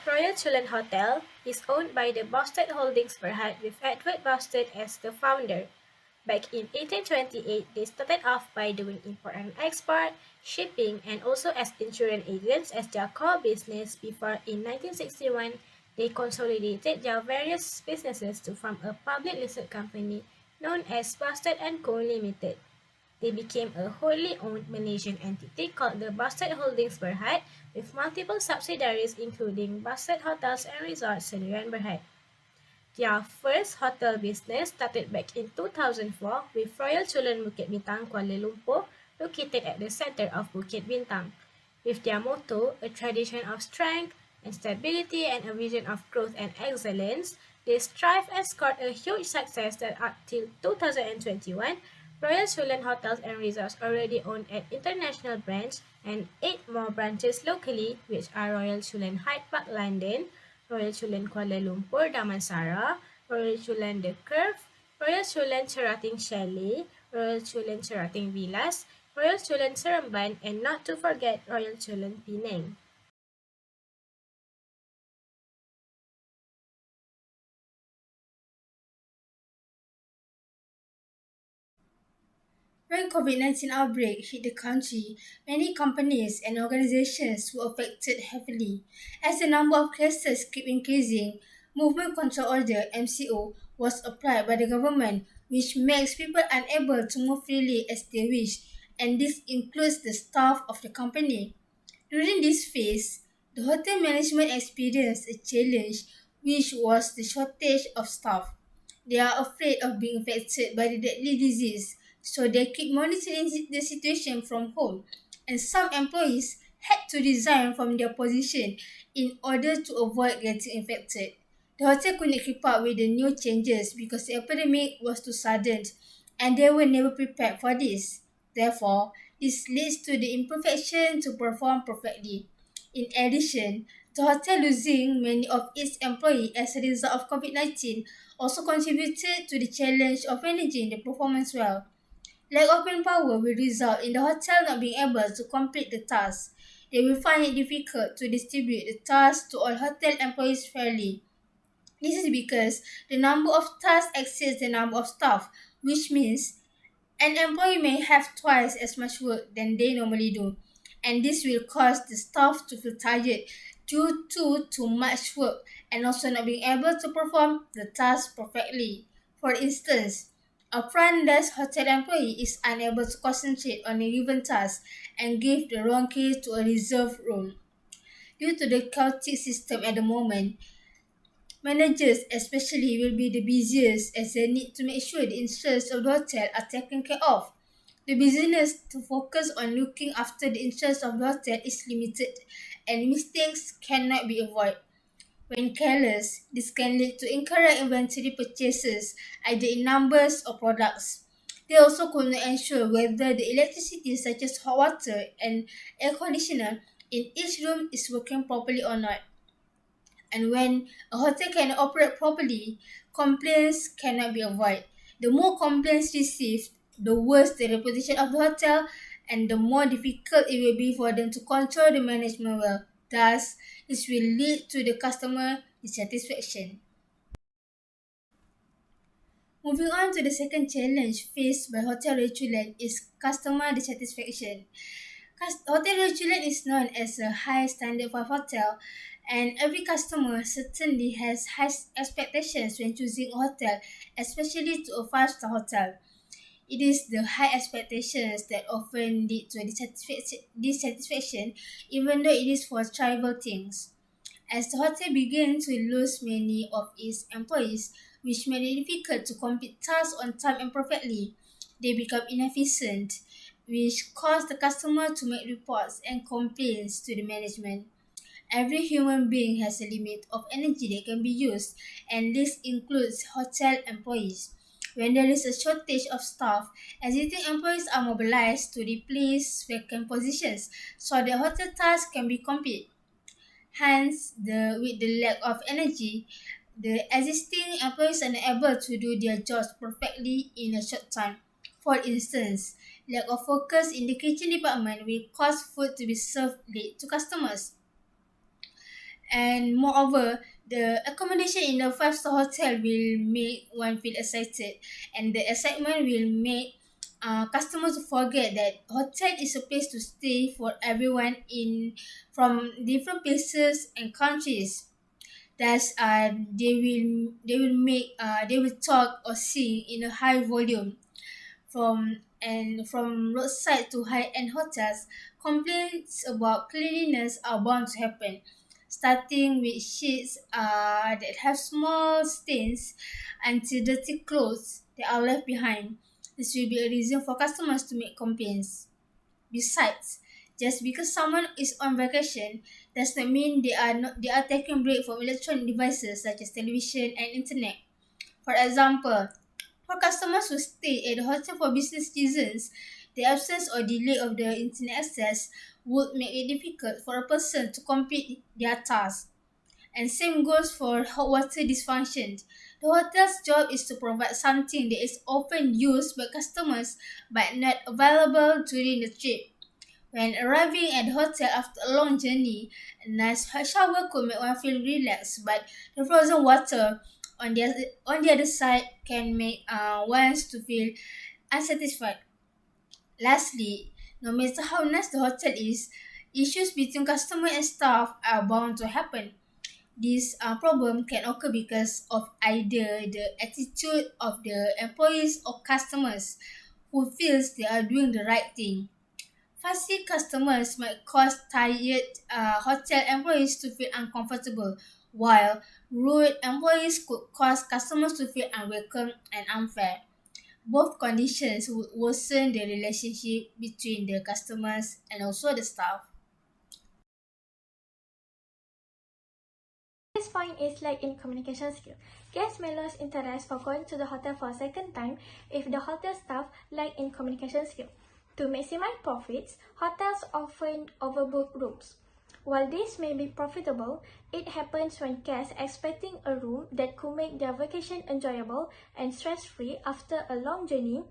Royal Chulan Hotel is owned by the Boston Holdings Berhad with Edward Boston as the founder. Back in 1828, they started off by doing import and export, shipping, and also as insurance agents as their core business before in 1961, they consolidated their various businesses to form a public listed company known as Boston & Co. Limited. They became a wholly owned Malaysian entity called the Boston Holdings Berhad with multiple subsidiaries including Boston Hotels and Resorts Sdn Berhad. Their first hotel business started back in 2004 with Royal Chulan Bukit Bintang, Kuala Lumpur, located at the center of Bukit Bintang. With their motto, a tradition of strength and stability and a vision of growth and excellence, they strive and scored a huge success that up till 2021, Royal Chulan Hotels and Resorts already own an international branch and 8 more branches locally, which are Royal Chulan Hyde Park London, Royal Chulan Kuala Lumpur Damansara, Royal Chulan The Curve, Royal Chulan Cherating Chalet, Royal Chulan Cherating Villas, Royal Chulan Seremban, and not to forget Royal Chulan Penang. When COVID-19 outbreak hit the country, many companies and organizations were affected heavily. As the number of cases keep increasing, Movement Control Order (MCO) was applied by the government, which makes people unable to move freely as they wish, and this includes the staff of the company. During this phase, the hotel management experienced a challenge, which was the shortage of staff. They are afraid of being infected by the deadly disease, so they keep monitoring the situation from home. And some employees had to resign from their position in order to avoid getting infected. The hotel couldn't keep up with the new changes because the epidemic was too sudden, and they were never prepared for this. Therefore, this leads to the imperfection to perform perfectly. In addition, the hotel losing many of its employees as a result of COVID-19 also contributed to the challenge of managing the performance well. Lack of manpower will result in the hotel not being able to complete the task. They will find it difficult to distribute the tasks to all hotel employees fairly. This is because the number of tasks exceeds the number of staff, which means an employee may have twice as much work than they normally do, and this will cause the staff to feel tired due to too much work and also not being able to perform the task perfectly. For instance, a front desk hotel employee is unable to concentrate on a given task and give the wrong key to a reserved room. Due to the chaotic system at the moment, managers especially will be the busiest as they need to make sure the interests of the hotel are taken care of. The business to focus on looking after the interests of the hotel is limited and mistakes cannot be avoided. When careless, this can lead to incorrect inventory purchases, either in numbers or products. They also could not ensure whether the electricity such as hot water and air conditioner in each room is working properly or not. And when a hotel cannot operate properly, complaints cannot be avoided. The more complaints received, the worse the reputation of the hotel and the more difficult it will be for them to control the management well. Thus, this will lead to the customer dissatisfaction. Moving on to the second challenge faced by Hotel Chulan is customer dissatisfaction. Hotel Chulan is known as a high standard for hotel, and every customer certainly has high expectations when choosing a hotel, especially to a five-star hotel. It is the high expectations that often lead to dissatisfaction even though it is for trivial things. As the hotel began to lose many of its employees, which made it difficult to complete tasks on time and perfectly, they become inefficient, which caused the customer to make reports and complaints to the management. Every human being has a limit of energy that can be used, and this includes hotel employees. When there is a shortage of staff, existing employees are mobilized to replace vacant positions so the hotel tasks can be complete. Hence, with the lack of energy, the existing employees are unable to do their jobs perfectly in a short time. For instance, lack of focus in the kitchen department will cause food to be served late to customers. And moreover, the accommodation in a five-star hotel will make one feel excited, and the excitement will make customers forget that hotel is a place to stay for everyone in from different places and countries. Thus, they will talk or sing in a high volume from roadside to high-end hotels, complaints about cleanliness are bound to happen, starting with sheets that have small stains until dirty clothes that are left behind. This will be a reason for customers to make complaints. Besides, just because someone is on vacation does not mean they are taking break from electronic devices such as television and internet. For example, for customers who stay at the hotel for business reasons, the absence or delay of the internet access would make it difficult for a person to complete their task. And same goes for hot water dysfunction. The hotel's job is to provide something that is often used by customers but not available during the trip. When arriving at the hotel after a long journey, a nice hot shower could make one feel relaxed, but the frozen water on the other side can make one to feel unsatisfied. Lastly, no matter how nice the hotel is, issues between customer and staff are bound to happen. This problem can occur because of either the attitude of the employees or customers who feels they are doing the right thing. Fussy customers might cause tired hotel employees to feel uncomfortable, while rude employees could cause customers to feel unwelcome and unfair. Both conditions would worsen the relationship between the customers and also the staff. This point is lack in communication skill. Guests may lose interest for going to the hotel for a second time if the hotel staff lack in communication skill. To maximize profits, hotels often overbook rooms. While this may be profitable, it happens when guests expecting a room that could make their vacation enjoyable and stress-free after a long journey,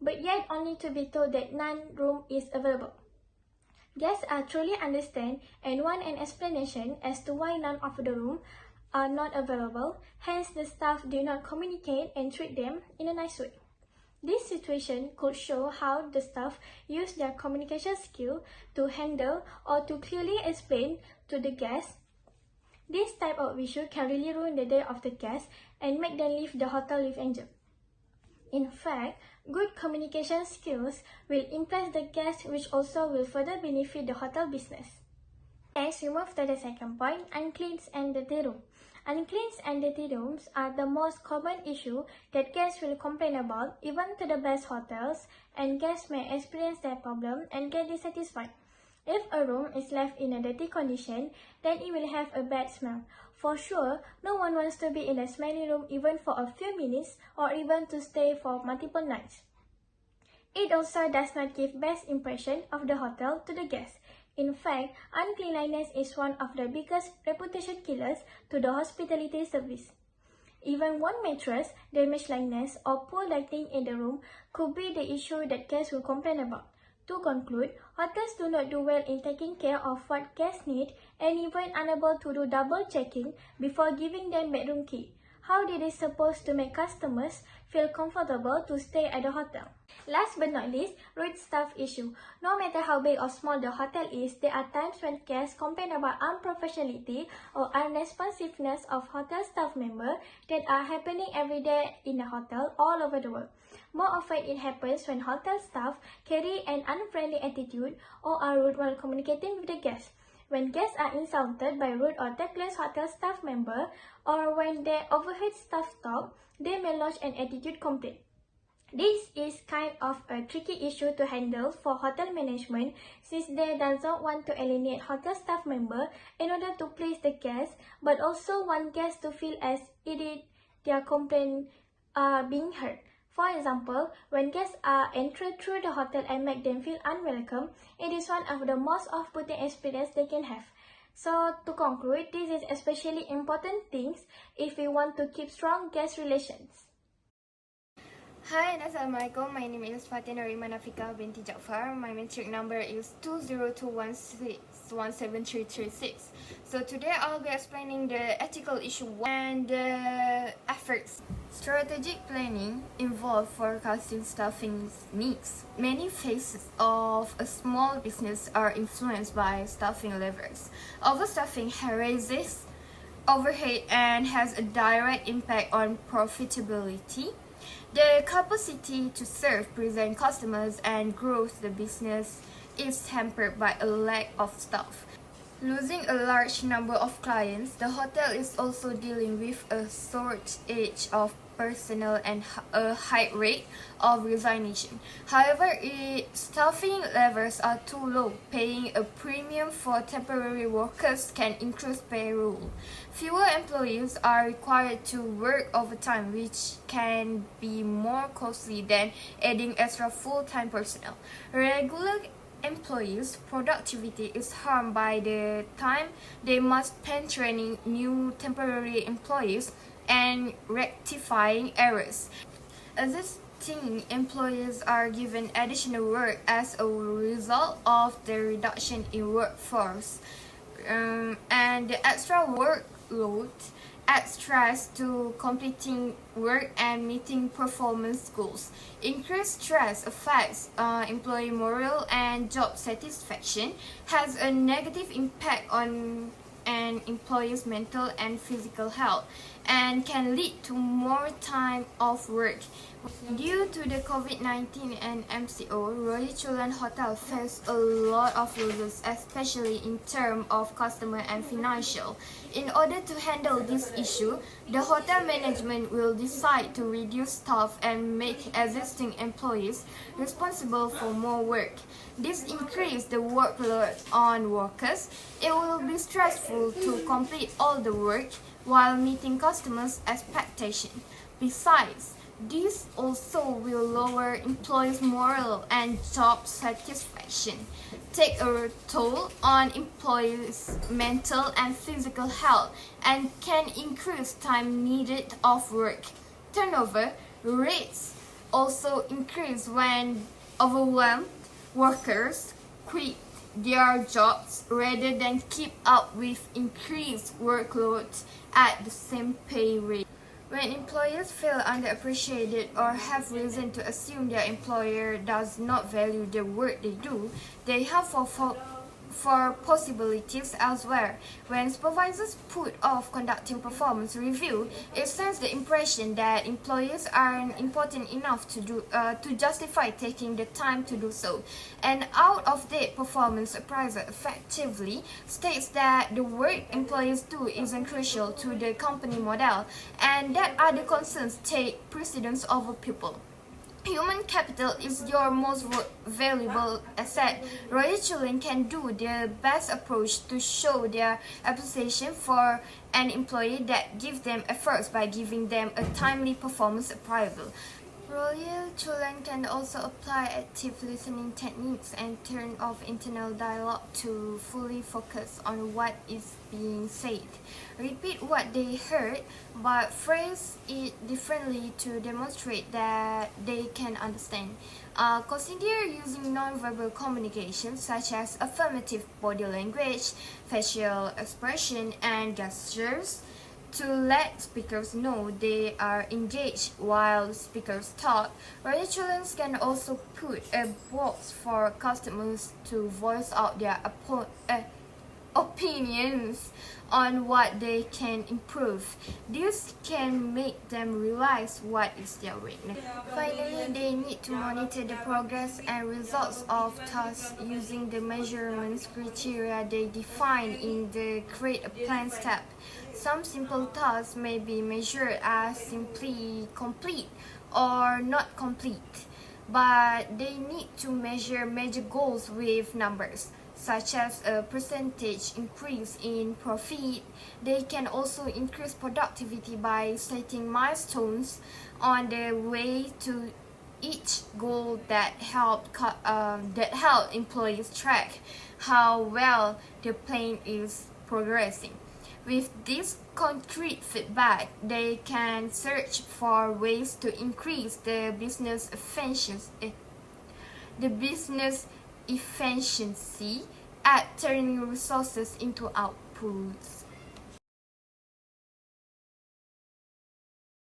but yet only to be told that none room is available. Guests are truly understand and want an explanation as to why none of the rooms are not available, hence the staff do not communicate and treat them in a nice way. This situation could show how the staff use their communication skill to handle or to clearly explain to the guests. This type of issue can really ruin the day of the guests and make them leave the hotel with anger. In fact, good communication skills will impress the guests, which also will further benefit the hotel business. Next, we move to the second point, unclean and dirty room. Unclean and dirty rooms are the most common issue that guests will complain about even to the best hotels, and guests may experience that problem and get dissatisfied. If a room is left in a dirty condition, then it will have a bad smell. For sure, no one wants to be in a smelly room even for a few minutes or even to stay for multiple nights. It also does not give best impression of the hotel to the guests. In fact, uncleanliness is one of the biggest reputation killers to the hospitality service. Even one mattress, damaged likeness, or poor lighting in the room could be the issue that guests will complain about. To conclude, hotels do not do well in taking care of what guests need and even unable to do double checking before giving them bedroom key. How are they supposed to make customers feel comfortable to stay at the hotel? Last but not least, rude staff issue. No matter how big or small the hotel is, there are times when guests complain about unprofessionality or unresponsiveness of hotel staff members that are happening every day in a hotel all over the world. More often it happens when hotel staff carry an unfriendly attitude or are rude while communicating with the guests. when guests are insulted by rude or tactless hotel staff member, or when they overheard staff talk, they may lodge an attitude complaint. This is kind of a tricky issue to handle for hotel management since they doesn't want to alienate hotel staff member in order to please the guests, but also want guests to feel as it their complaint are being heard. For example, when guests are entered through the hotel and make them feel unwelcome, it is one of the most off-putting experience they can have. So to conclude, this is especially important things if we want to keep strong guest relations. Hi and Assalamualaikum. My name is Fatina Rimanafika binti Jaafar. My metric number is 20216173336. So today I'll be explaining the ethical issue and the efforts. Strategic planning involves forecasting staffing needs. Many phases of a small business are influenced by staffing levels. Overstaffing raises overhead and has a direct impact on profitability. The capacity to serve present customers and grow the business is hampered by a lack of staff. Losing a large number of clients, the hotel is also dealing with a shortage of personnel and a high rate of resignation. However, its staffing levels are too low. Paying a premium for temporary workers can increase payroll. Fewer employees are required to work overtime, which can be more costly than adding extra full-time personnel. Regular employees' productivity is harmed by the time they must spend training new temporary employees and rectifying errors. Existing employees are given additional work as a result of the reduction in workforce, and the extra workload adds stress to completing work and meeting performance goals. Increased stress affects employee morale and job satisfaction, has a negative impact on an employee's mental and physical health, and can lead to more time off work. Due to the COVID-19 and MCO, Royal Chulan Hotel faced a lot of losses, especially in terms of customer and financial. In order to handle this issue, the hotel management will decide to reduce staff and make existing employees responsible for more work. This increases the workload on workers. It will be stressful to complete all the work while meeting customers' expectations. Besides, this also will lower employees' morale and job satisfaction, take a toll on employees' mental and physical health, and can increase time needed off work. Turnover rates also increase when overwhelmed workers quit their jobs rather than keep up with increased workloads at the same pay rate. When employers feel underappreciated or have reason to assume their employer does not value the work they do, they have for possibilities elsewhere. When supervisors put off conducting performance review, it sends the impression that employees aren't important enough to justify taking the time to do so. An out-of-date performance appraiser effectively states that the work employees do isn't crucial to the company model, and that other concerns take precedence over people. Human capital is your most valuable asset. Royal Chulan can do their best approach to show their appreciation for an employee that gives them efforts by giving them a timely performance appraisal. Royal Chulan can also apply active listening techniques and turn off internal dialogue to fully focus on what is being said. Repeat what they heard, but phrase it differently to demonstrate that they can understand. Consider using non-verbal communication such as affirmative body language, facial expression, and gestures to let speakers know they are engaged while speakers talk. Restaurants can also put a box for customers to voice out their opinions on what they can improve. This can make them realize what is their weakness. Finally, they need to monitor the progress and results of tasks using the measurements criteria they define in the Create a Plan step. Some simple tasks may be measured as simply complete or not complete, but they need to measure major goals with numbers, such as a percentage increase in profit. They can also increase productivity by setting milestones on the way to each goal that help employees track how well the plan is progressing. With this concrete feedback, they can search for ways to increase the business efficiency at turning resources into outputs.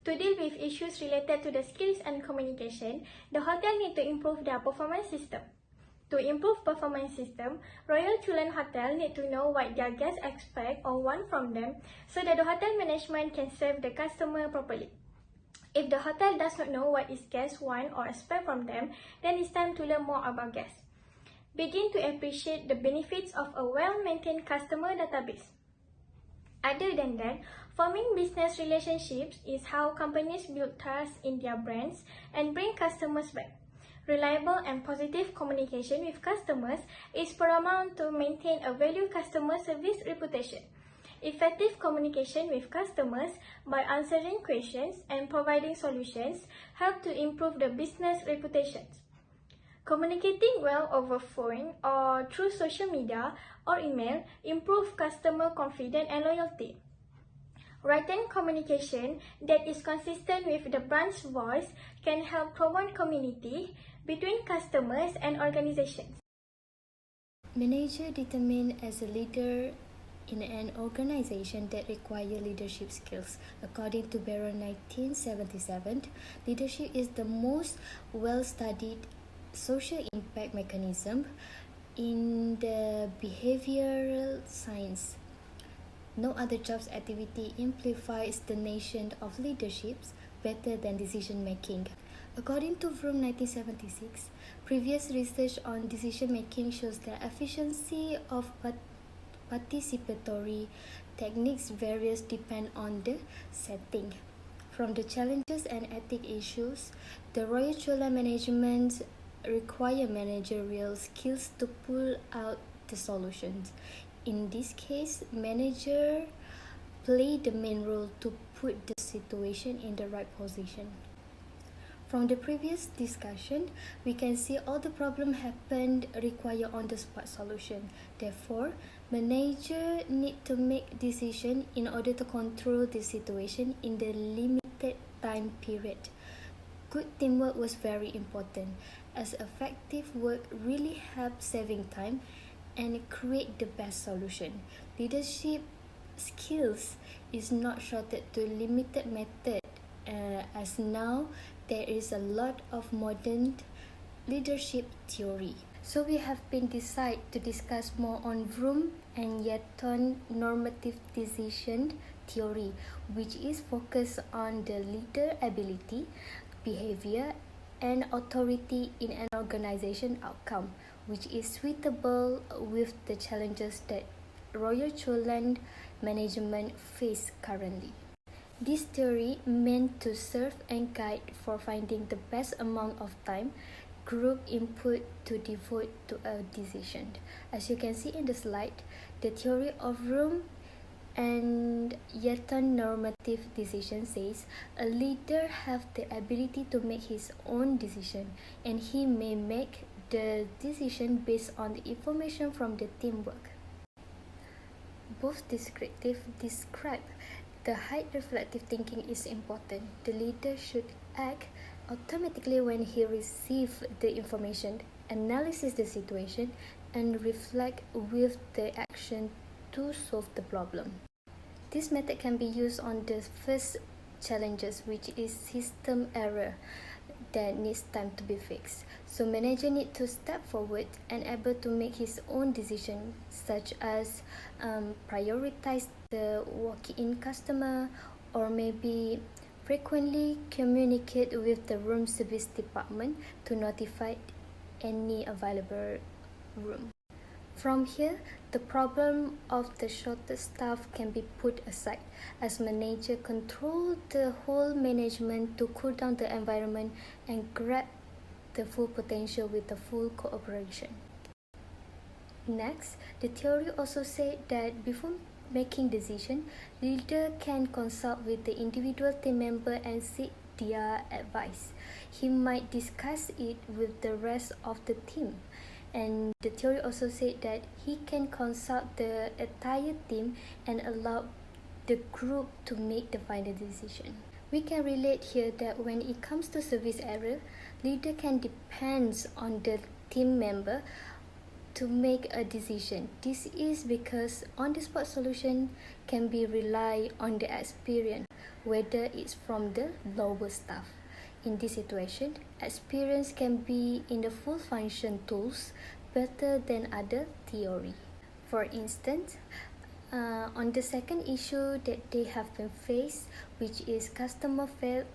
To deal with issues related to the skills and communication, the hotel need to improve their performance system. To improve performance system, Royal Chulan Hotel need to know what their guests expect or want from them so that the hotel management can serve the customer properly. If the hotel does not know what its guests want or expect from them, then it's time to learn more about guests. Begin to appreciate the benefits of a well-maintained customer database. Other than that, forming business relationships is how companies build trust in their brands and bring customers back. Reliable and positive communication with customers is paramount to maintain a valued customer service reputation. Effective communication with customers by answering questions and providing solutions help to improve the business reputations. Communicating well over phone or through social media or email improve customer confidence and loyalty. Written communication that is consistent with the brand's voice can help promote community between customers and organizations. Manager determined as a leader in an organization that require leadership skills. According to Baron 1977, leadership is the most well-studied social impact mechanism in the behavioral science. No other job's activity amplifies the nation of leaderships better than decision making. According to Vroom 1976, previous research on decision making shows that efficiency of participatory techniques varies depend on the setting. From the challenges and ethic issues, the Royal Chulan management require managerial skills to pull out the solutions. In this case, manager play the main role to put the situation in the right position. From the previous discussion, we can see all the problem happened require on-the-spot solution. Therefore, manager need to make decision in order to control the situation in the limited time period. Good teamwork was very important, as effective work really helps saving time and create the best solution. Leadership skills is not shorted to limited method, as now there is a lot of modern leadership theory. So we have been decided to discuss more on Vroom and Yatton normative decision theory, which is focused on the leader ability, behavior, and authority in an organization outcome, which is suitable with the challenges that Royal Chulan management face currently. This theory meant to serve and guide for finding the best amount of time group input to devote to a decision. As you can see in the slide, the theory of Vroom and Yatton normative decision says a leader have the ability to make his own decision, and he may make the decision based on the information from the teamwork. Both describe the high reflective thinking is important. The leader should act automatically when he receives the information, analyze the situation, and reflect with the action to solve the problem. This method can be used on the first challenges, which is system error. that needs time to be fixed. So manager need to step forward and able to make his own decision, such as prioritize the walk-in customer, or maybe frequently communicate with the room service department to notify any available room. From here, the problem of the shorter staff can be put aside, as manager control the whole management to cool down the environment and grab the full potential with the full cooperation. Next, the theory also said that before making decision, leader can consult with the individual team member and seek their advice. He might discuss it with the rest of the team. And the theory also said that he can consult the entire team and allow the group to make the final decision. We can relate here that when it comes to service error, leader can depend on the team member to make a decision. This is because on-the-spot solution can be rely on the experience, whether it's from the lower staff. In this situation, experience can be in the full function tools better than other theory. For instance, on the second issue that they have been faced, which is customer felt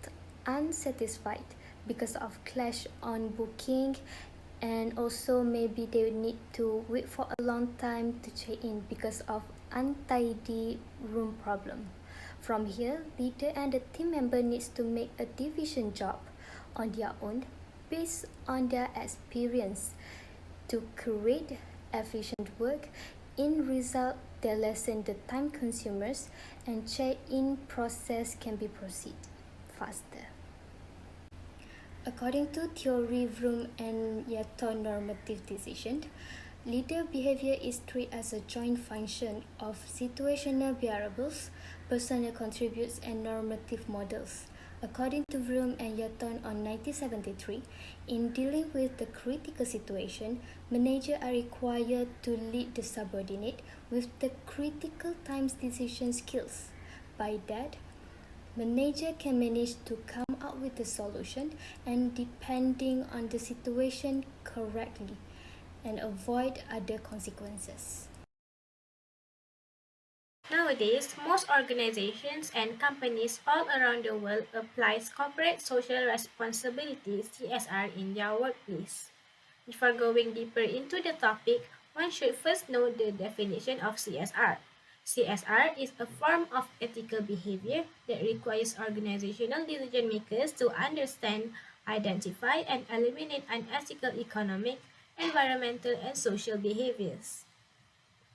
unsatisfied because of clash on booking, and also maybe they need to wait for a long time to check in because of untidy room problem. From here, leader and the team member needs to make a division job on their own based on their experience to create efficient work. In result, they lessen the time consumers and check-in process can be proceed faster. According to theory, Vroom and Yaton normative decision, leader behavior is treated as a joint function of situational variables, personal contributes, and normative models. According to Vroom and Yaton on 1973, in dealing with the critical situation, managers are required to lead the subordinate with the critical times decision skills. By that, manager can manage to come up with a solution and depending on the situation correctly and avoid other consequences. Nowadays, most organizations and companies all around the world applies corporate social responsibility (CSR) in their workplace. Before going deeper into the topic, one should first know the definition of CSR. CSR is a form of ethical behavior that requires organizational decision makers to understand, identify, and eliminate unethical economic, environmental, and social behaviors.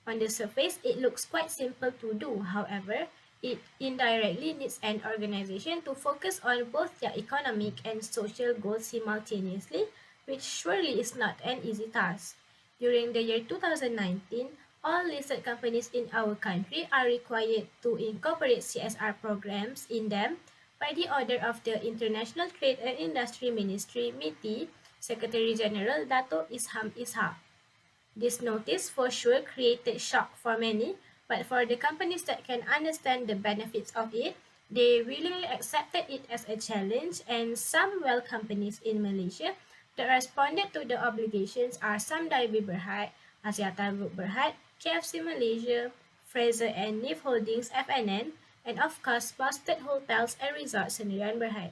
On the surface, it looks quite simple to do. However, it indirectly needs an organization to focus on both their economic and social goals simultaneously, which surely is not an easy task. During the year 2019, all listed companies in our country are required to incorporate CSR programs in them by the order of the International Trade and Industry Ministry (MITI) Secretary General Dato Isham Ishak. This notice for sure created shock for many, but for the companies that can understand the benefits of it, they willingly accepted it as a challenge, and some well companies in Malaysia that responded to the obligations are Samdaibi Berhad, Axiata Group Berhad, KFC Malaysia, Fraser and Nif Holdings FNN, and of course Busted Hotels and Resorts Sendirian Berhad.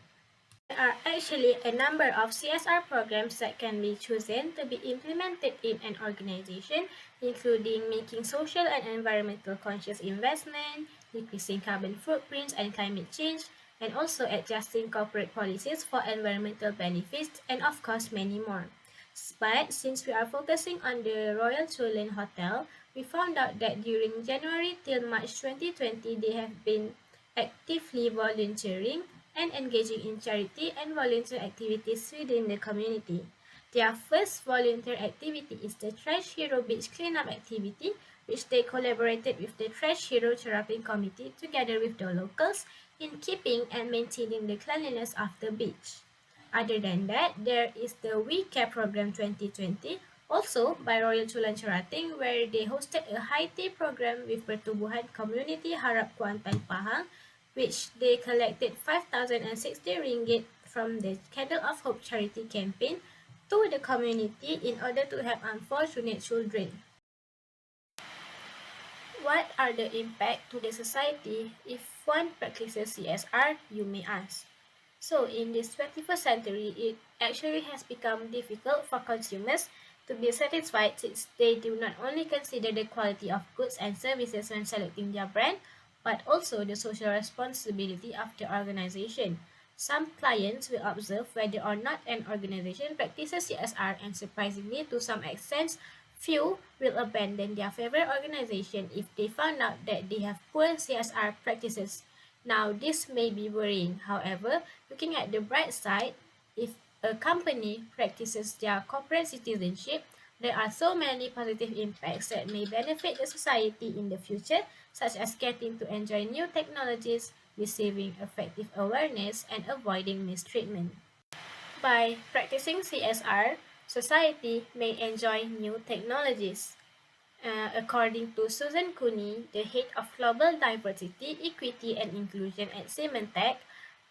There are actually a number of CSR programs that can be chosen to be implemented in an organization, including making social and environmental conscious investment, decreasing carbon footprints and climate change, and also adjusting corporate policies for environmental benefits, and of course many more. But since we are focusing on the Royal Chulan Hotel, we found out that during January till March 2020, they have been actively volunteering and engaging in charity and volunteer activities within the community. Their first volunteer activity is the Trash Hero Beach Cleanup activity, which they collaborated with the Trash Hero Teraping Committee together with the locals in keeping and maintaining the cleanliness of the beach. Other than that, there is the We Care Program 2020, also by Royal Chulan Cherating, where they hosted a high tea program with Pertubuhan Community Harap Kuantan Pahang, which they collected 5,060 ringgit from the Candle of Hope charity campaign to the community in order to help unfortunate children. What are the impact to the society if one practices CSR, you may ask? So in this 21st century, it actually has become difficult for consumers to be satisfied since they do not only consider the quality of goods and services when selecting their brand, but also the social responsibility of the organization. Some clients will observe whether or not an organization practices CSR, and surprisingly, to some extent, few will abandon their favorite organization if they found out that they have poor CSR practices. Now, this may be worrying. However, looking at the bright side, if a company practices their corporate citizenship, there are so many positive impacts that may benefit the society in the future, such as getting to enjoy new technologies, receiving effective awareness, and avoiding mistreatment. By practicing CSR, society may enjoy new technologies. According to Susan Cooney, the head of Global Diversity, Equity and Inclusion at Symantec,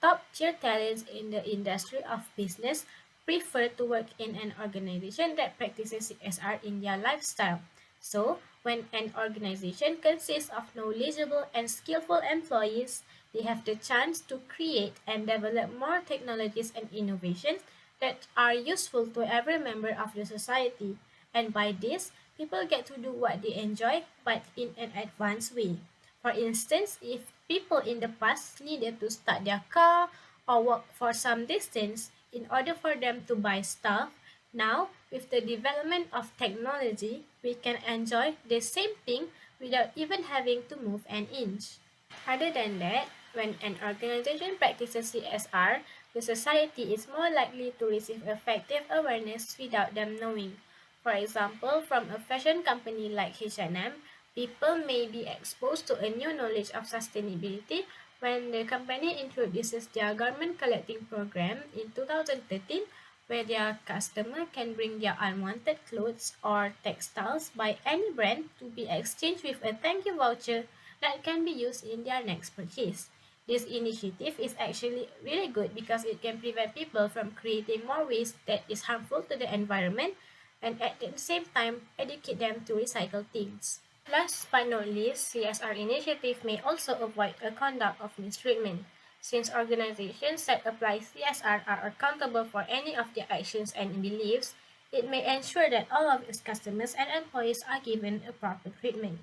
top-tier talents in the industry of business prefer to work in an organization that practices CSR in their lifestyle. So, when an organization consists of knowledgeable and skillful employees, they have the chance to create and develop more technologies and innovations that are useful to every member of the society. And by this, people get to do what they enjoy, but in an advanced way. For instance, if people in the past needed to start their car or walk for some distance in order for them to buy stuff, now with the development of technology, we can enjoy the same thing without even having to move an inch. Other than that, when an organization practices CSR, the society is more likely to receive effective awareness without them knowing. For example, from a fashion company like H&M, people may be exposed to a new knowledge of sustainability when the company introduces their garment collecting program in 2013, where their customer can bring their unwanted clothes or textiles by any brand to be exchanged with a thank you voucher that can be used in their next purchase. This initiative is actually really good because it can prevent people from creating more waste that is harmful to the environment and at the same time educate them to recycle things. Last but not least, CSR initiative may also avoid a conduct of mistreatment. Since organizations that apply CSR are accountable for any of their actions and beliefs, it may ensure that all of its customers and employees are given a proper treatment.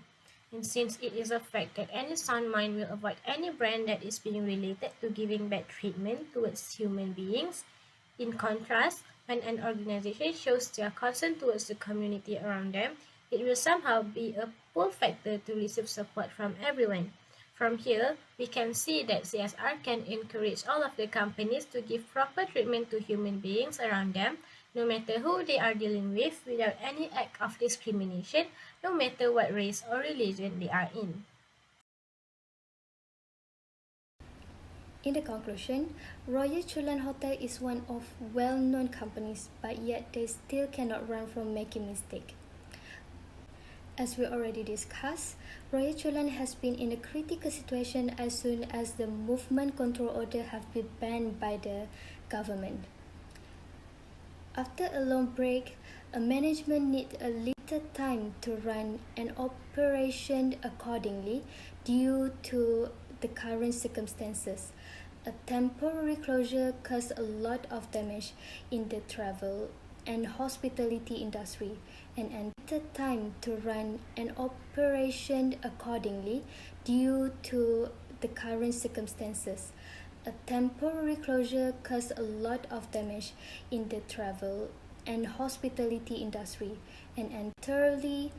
And since it is a fact that any sound mind will avoid any brand that is being related to giving bad treatment towards human beings, in contrast, when an organization shows their concern towards the community around them, it will somehow be a pull factor to receive support from everyone. From here, we can see that CSR can encourage all of the companies to give proper treatment to human beings around them, no matter who they are dealing with, without any act of discrimination, no matter what race or religion they are in. In the conclusion, Royal Chulan Hotel is one of well-known companies, but yet they still cannot run from making mistakes. As we already discussed, Royal Chulan has been in a critical situation as soon as the movement control order have been banned by the government. After a long break, a management need a little time to run an operation accordingly due to the current circumstances. A temporary closure caused a lot of damage in the travel and hospitality industry, and little time to run an operation accordingly due to the current circumstances. A temporary closure caused a lot of damage in the travel and hospitality industry and entirely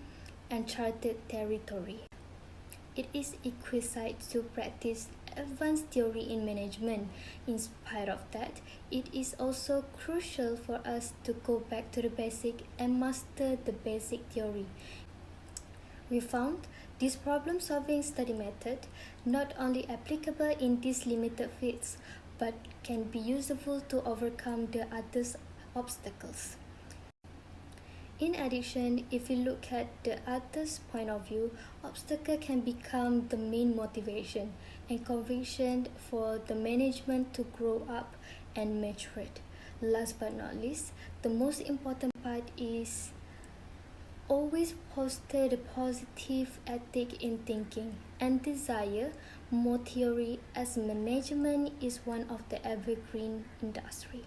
uncharted territory. It is exquisite to practice advanced theory in management. In spite of that, it is also crucial for us to go back to the basic and master the basic theory. We found this problem-solving study method not only applicable in these limited fields, but can be useful to overcome the other obstacles. In addition, if we look at the other's point of view, obstacle can become the main motivation and conviction for the management to grow up and matured. Last but not least, the most important part is always foster the positive ethic in thinking and desire more theory, as management is one of the evergreen industry.